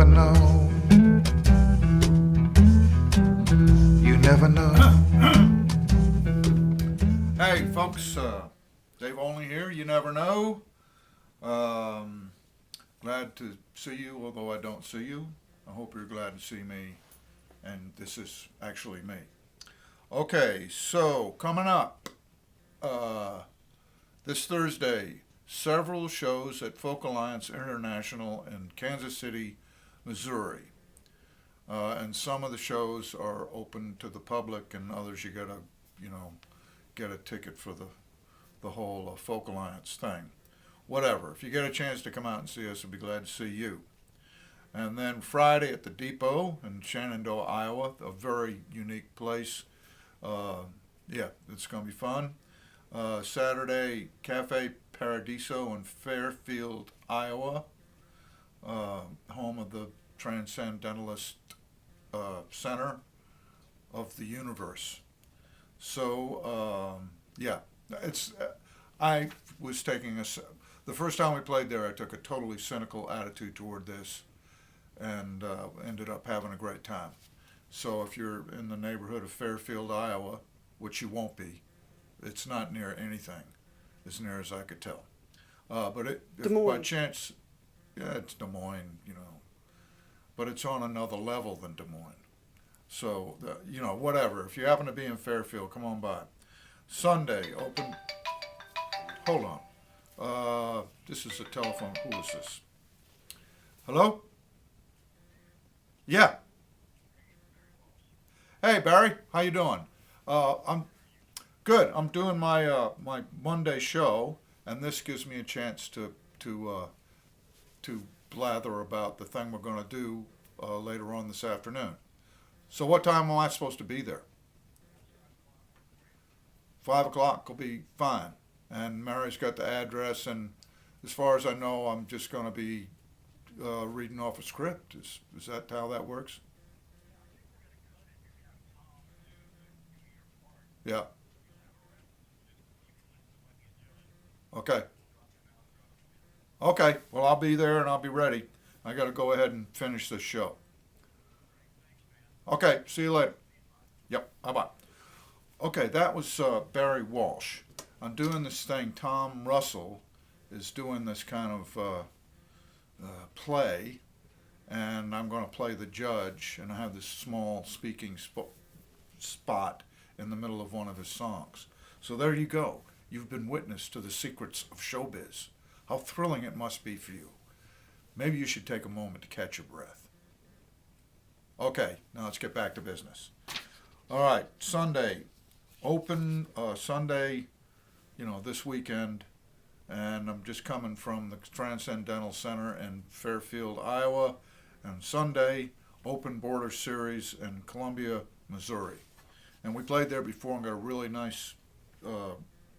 know. You never know. Hey, folks, Dave Olney here. You never know. Glad to see you, although I don't see you. I hope you're glad to see me, and this is actually me. Okay, so coming up this Thursday, several shows at Folk Alliance International in Kansas City, Missouri. And some of the shows are open to the public, and others you gotta, get a ticket for the whole Folk Alliance thing. Whatever. If you get a chance to come out and see us, we'll be glad to see you. And then Friday at the Depot in Shenandoah, Iowa, a very unique place. It's going to be fun. Saturday, Cafe Paradiso in Fairfield, Iowa, home of the Transcendentalist Center of the Universe. So, it's. I was taking the first time we played there, I took a totally cynical attitude toward this, and ended up having a great time. So if you're in the neighborhood of Fairfield, Iowa, which you won't be, it's not near anything, as near as I could tell. But if by chance, it's Des Moines, but it's on another level than Des Moines. So, whatever. If you happen to be in Fairfield, come on by. Sunday, open. Hold on. This is a telephone. Who is this? Hello? Yeah. Hey, Barry. How you doing? I'm good. I'm doing my my Monday show, and this gives me a chance to blather about the thing we're going to do later on this afternoon. So what time am I supposed to be there? 5 o'clock will be fine. And Mary's got the address, and as far as I know, I'm just going to be reading off a script. Is that how that works? Yeah. Okay. Okay. Well, I'll be there and I'll be ready. I got to go ahead and finish this show. Okay. See you later. Yep. Bye-bye. Okay. That was Barry Walsh. I'm doing this thing. Tom Russell is doing this kind of play, and I'm going to play the judge, and I have this small speaking spot in the middle of one of his songs. So there you go. You've been witness to the secrets of showbiz. How thrilling it must be for you. Maybe you should take a moment to catch your breath. Okay, now let's get back to business. All right, Sunday, open Sunday, this weekend, and I'm just coming from the Transcendental Center in Fairfield, Iowa, and Sunday, open border series in Columbia, Missouri. And we played there before and got a really nice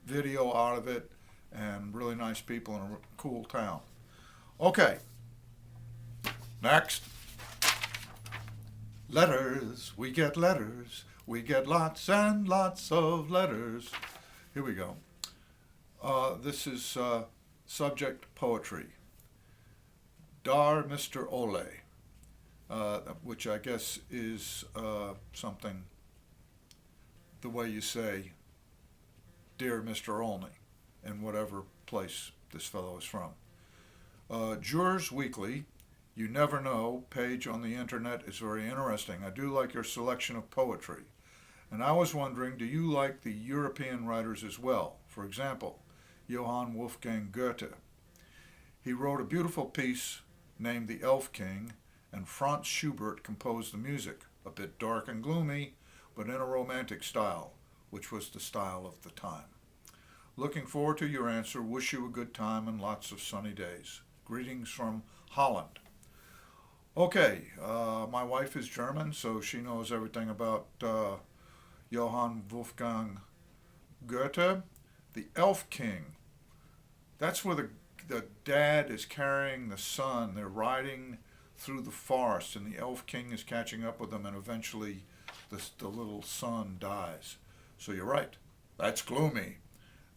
video out of it, and really nice people in a cool town. Okay, next. Letters, we get letters. We get lots and lots of letters. Here we go. This is subject poetry. Dar Mr. Ole, which I guess is something the way you say, Dear Mr. Olney, in whatever place this fellow is from. Jurors Weekly, You Never Know, page on the internet is very interesting. I do like your selection of poetry. And I was wondering, do you like the European writers as well? For example, Johann Wolfgang Goethe. He wrote a beautiful piece named The Elf King, and Franz Schubert composed the music, a bit dark and gloomy, but in a romantic style, which was the style of the time. Looking forward to your answer. Wish you a good time and lots of sunny days. Greetings from Holland. Okay, my wife is German, so she knows everything about Johann Wolfgang Goethe. The Elf King. That's where the dad is carrying the son. They're riding through the forest, and the Elf King is catching up with them, and eventually the little son dies. So you're right. That's gloomy.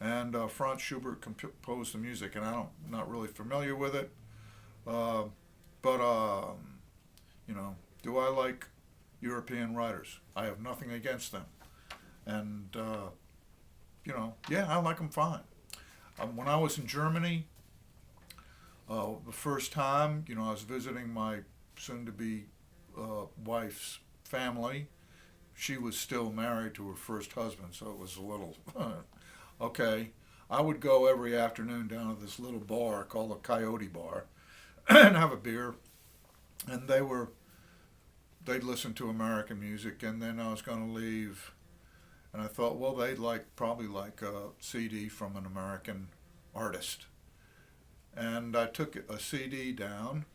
And Franz Schubert composed the music, and I'm not really familiar with it. But You know, do I like European writers? I have nothing against them. And, you know, yeah, I like them fine. When I was in Germany, the first time, you know, I was visiting my soon-to-be wife's family. She was still married to her first husband, so it was a little, okay. I would go every afternoon down to this little bar called the Coyote Bar and have a beer. And they'd listen to American music, and then I was going to leave. And I thought, well, they'd probably like a CD from an American artist. And I took a CD down,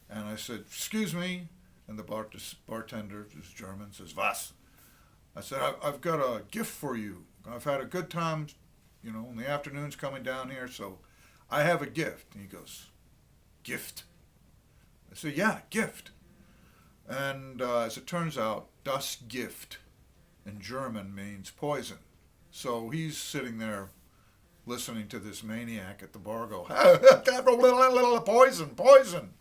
and I said, excuse me. And the bartender, who's German, says, was? I said, I've got a gift for you. I've had a good time, you know, in the afternoons coming down here, so I have a gift. And he goes, gift? I said, yeah, gift. And as it turns out, das Gift in German means poison. So he's sitting there listening to this maniac at the bar go, poison, poison.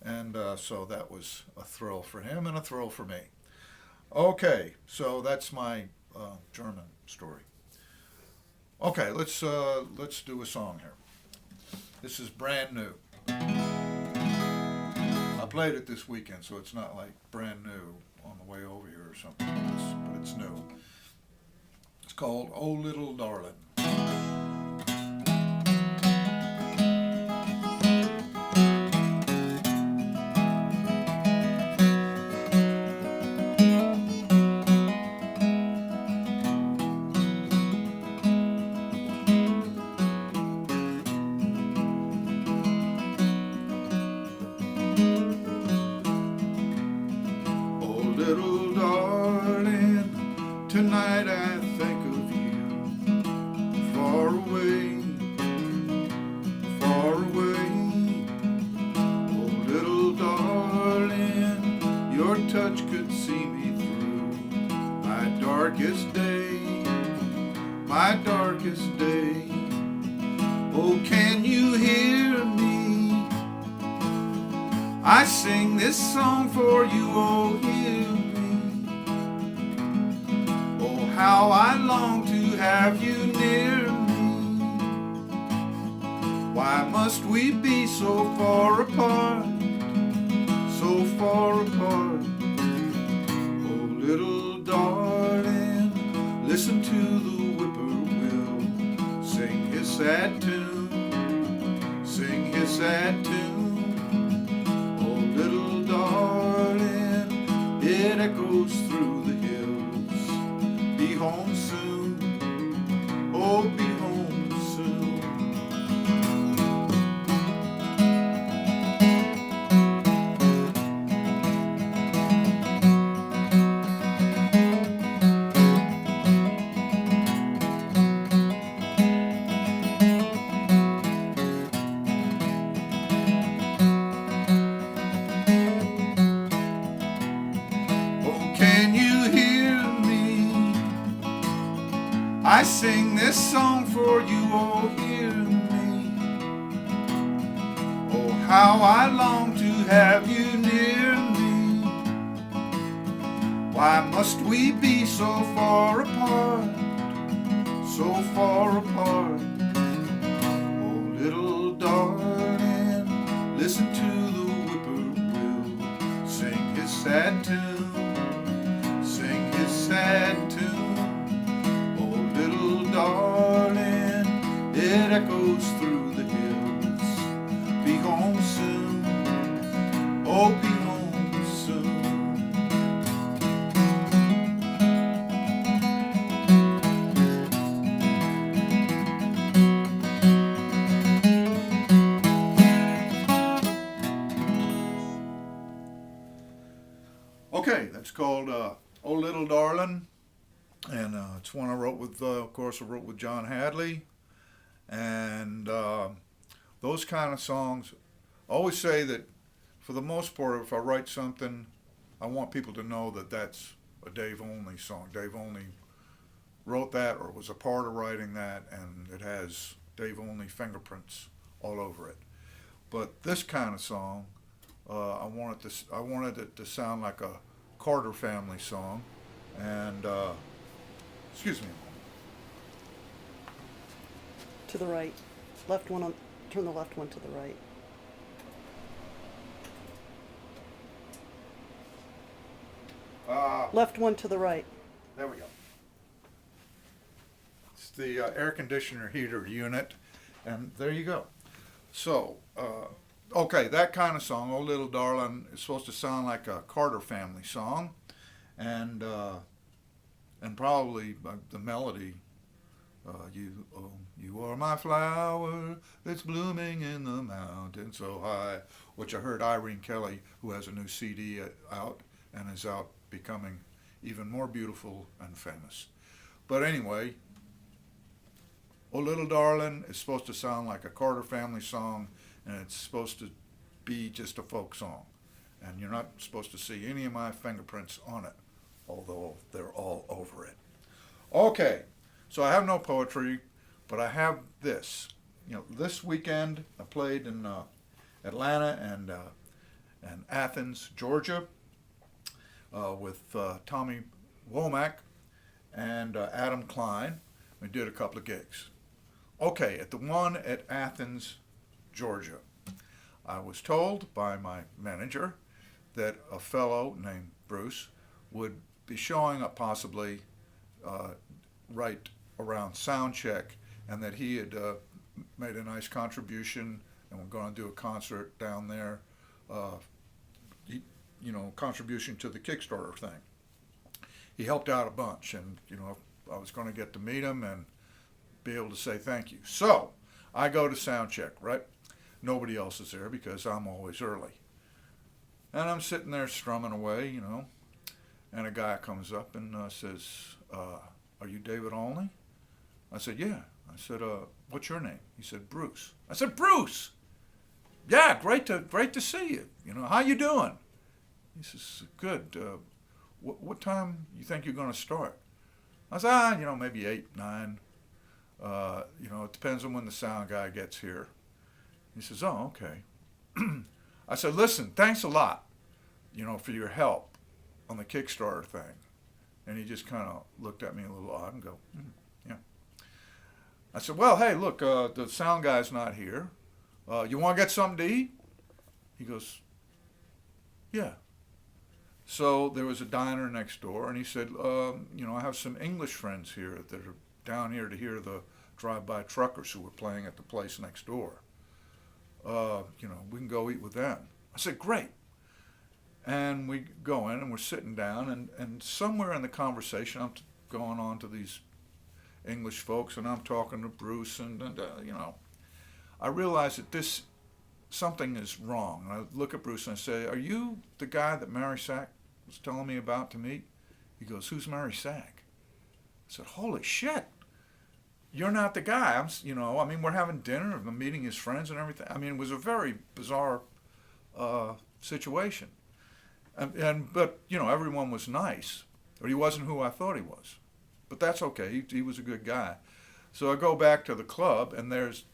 And so that was a thrill for him and a thrill for me. Okay, so that's my German story. Okay, let's do a song here. This is brand new. I played it this weekend, so it's not like brand new on the way over here or something, but it's new. It's called Oh Little Darling. Little darling, tonight I think of you. Far away, far away. Oh, little darling, your touch could see me through my darkest day, my darkest day. Oh, can you hear me? I sing this song for you, oh, hear me. Oh, how I long to have you near me. Why must we be so far apart, so far apart? Oh, little darling, listen to the whippoorwill sing his sad tune, sing his sad tune. Little darling, it echoes through the hills. Be home soon, oh, be home soon. I sing this song for you, oh, hear me. Oh, how I long to have you near me. Why must we be so far apart, so far apart? Oh, little darling, listen to the whippoorwill sing his sad tune, sing his sad tune. Darling, it echoes through the hills. Be home soon, oh, be home soon. Okay, that's called Oh Little Darling. And it's one I wrote with, of course, I wrote with John Hadley. And those kind of songs, I always say that for the most part, if I write something, I want people to know that that's a Dave Olney song. Dave Olney wrote that or was a part of writing that, and it has Dave Olney fingerprints all over it. But this kind of song, I wanted it to sound like a Carter family song, and excuse me. To the right. Left one on, turn the left one to the right. Left one to the right. There we go. It's the air conditioner heater unit, and there you go. So, okay, that kind of song, "Oh Little Darling," is supposed to sound like a Carter family song, and probably the melody. You are my flower that's blooming in the mountain so high, which I heard Irene Kelly, who has a new CD out and is out becoming even more beautiful and famous. But anyway, "Oh Little Darling" is supposed to sound like a Carter family song, and it's supposed to be just a folk song. And you're not supposed to see any of my fingerprints on it, although they're all over it. Okay. So I have no poetry, but I have this. This weekend I played in Atlanta and Athens, Georgia, with Tommy Womack and Adam Klein. We did a couple of gigs. Okay, at the one at Athens, Georgia, I was told by my manager that a fellow named Bruce would be showing up possibly right around sound check, and that he had made a nice contribution, and we're going to do a concert down there, contribution to the Kickstarter thing. He helped out a bunch, and I was going to get to meet him and be able to say thank you. So I go to sound check, right? Nobody else is there because I'm always early, and I'm sitting there strumming away, and a guy comes up and says, "Are you David Olney?" I said, "Yeah." I said, "What's your name?" He said, "Bruce." I said, "Bruce? Yeah, great to see you. How you doing?" He says, "Good. What time you think you're going to start?" I said, maybe 8, 9. It depends on when the sound guy gets here. He says, "Oh, okay." I said, "Listen, thanks a lot, for your help on the Kickstarter thing." And he just kind of looked at me a little odd and go, "Yeah." I said, "Well, hey, look, the sound guy's not here. You want to get something to eat?" He goes, "Yeah." So there was a diner next door, and he said, "I have some English friends here that are down here to hear the drive-by truckers who were playing at the place next door. We can go eat with them." I said, "Great." And we go in, and we're sitting down, and somewhere in the conversation, I'm going on to these English folks, and I'm talking to Bruce, and I realize that something is wrong. And I look at Bruce and I say, "Are you the guy that Mary Sack was telling me about to meet?" He goes, "Who's Mary Sack?" I said, "Holy shit, you're not the guy." We're having dinner, I'm meeting his friends and everything. It was a very bizarre situation. But everyone was nice, or he wasn't who I thought he was. But that's okay. He was a good guy. So I go back to the club, and there's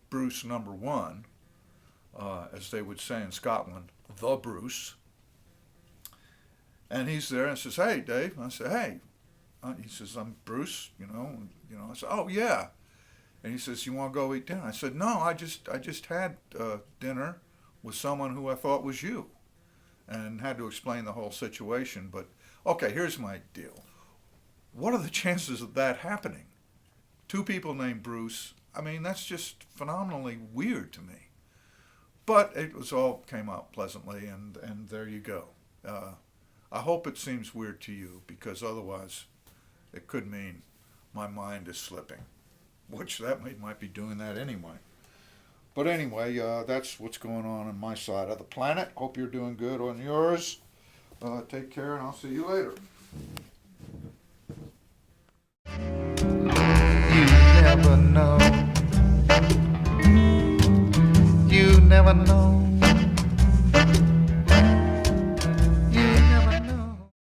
Bruce number one, as they would say in Scotland, the Bruce. And he's there and says, "Hey, Dave." I said, "Hey." He says, "I'm Bruce, I said, "Oh, yeah." And he says, "You want to go eat dinner?" I said, "No, I just had dinner with someone who I thought was you." And had to explain the whole situation. But, okay, here's my deal. What are the chances of that happening? 2 people named Bruce. That's just phenomenally weird to me. But it came out pleasantly, and there you go. I hope it seems weird to you, because otherwise it could mean my mind is slipping, which might be doing that anyway. But anyway, that's what's going on my side of the planet. Hope you're doing good on yours. Take care, and I'll see you later. You never know. You never know.